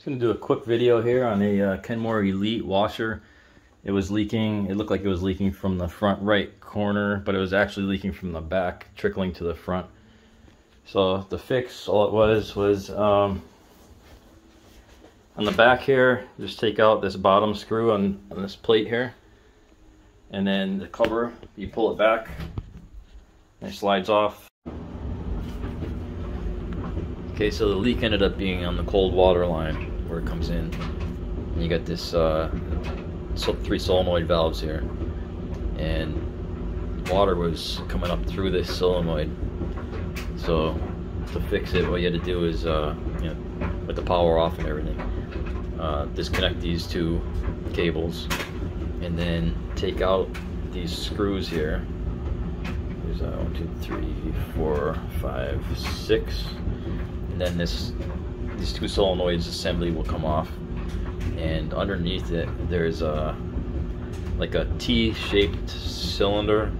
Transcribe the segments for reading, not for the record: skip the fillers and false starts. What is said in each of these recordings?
Just going to do a quick video here on a Kenmore Elite washer. It was leaking. It looked like it was leaking from the front right corner, but it was actually leaking from the back, trickling to the front. So the fix, all it was on the back here, just take out this bottom screw on this plate here, and then the cover, you pull it back and it slides off. Okay, so the leak ended up being on the cold water line where it comes in. And you got this 3 solenoid valves here, and water was coming up through this solenoid. So to fix it, what you had to do is, with the power off and everything, disconnect these 2 cables, and then take out these screws here. There's 1, 2, 3, 4, 5, 6, and then these 2 solenoids assembly will come off, and underneath it there's like a T-shaped cylinder,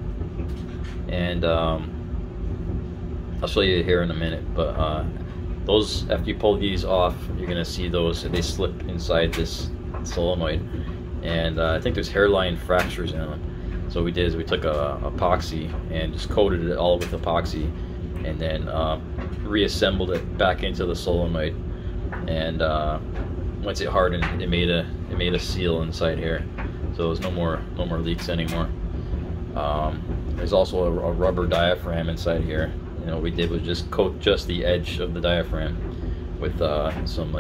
and I'll show you here in a minute, but those, after you pull these off, you're gonna see those, they slip inside this solenoid, and I think there's hairline fractures in them. So what we did is we took a epoxy and just coated it all with epoxy, and then reassembled it back into the solenoid, and once it hardened, it made a seal inside here, so there's no more leaks anymore. There's also a rubber diaphragm inside here. What we did was just coat just the edge of the diaphragm with some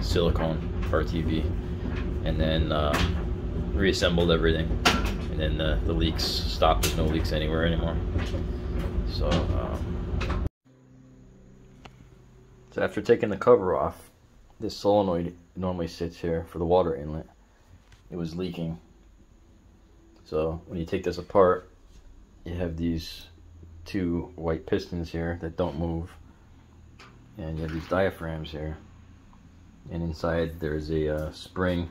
silicone RTV, and then reassembled everything, and then the leaks stopped. There's no leaks anywhere anymore. So after taking the cover off, this solenoid normally sits here for the water inlet. It was leaking. So when you take this apart, you have these 2 white pistons here that don't move, and you have these diaphragms here, and inside there's a spring,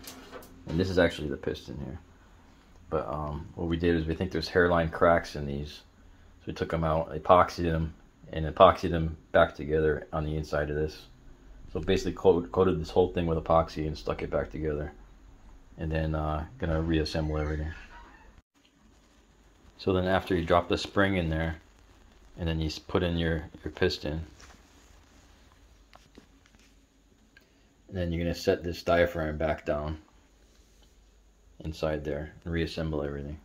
and this is actually the piston here. But what we did is, we think there's hairline cracks in these, so we took them out, epoxied them, and epoxied them back together on the inside of this. So basically coated this whole thing with epoxy and stuck it back together, and then gonna reassemble everything. So then after you drop the spring in there, and then you put in your piston, and then you're gonna set this diaphragm back down inside there and reassemble everything.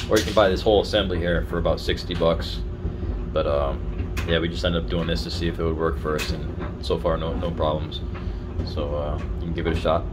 Or you can buy this whole assembly here for about 60 bucks. But yeah, we just ended up doing this to see if it would work for us, and so far no problems. So you can give it a shot.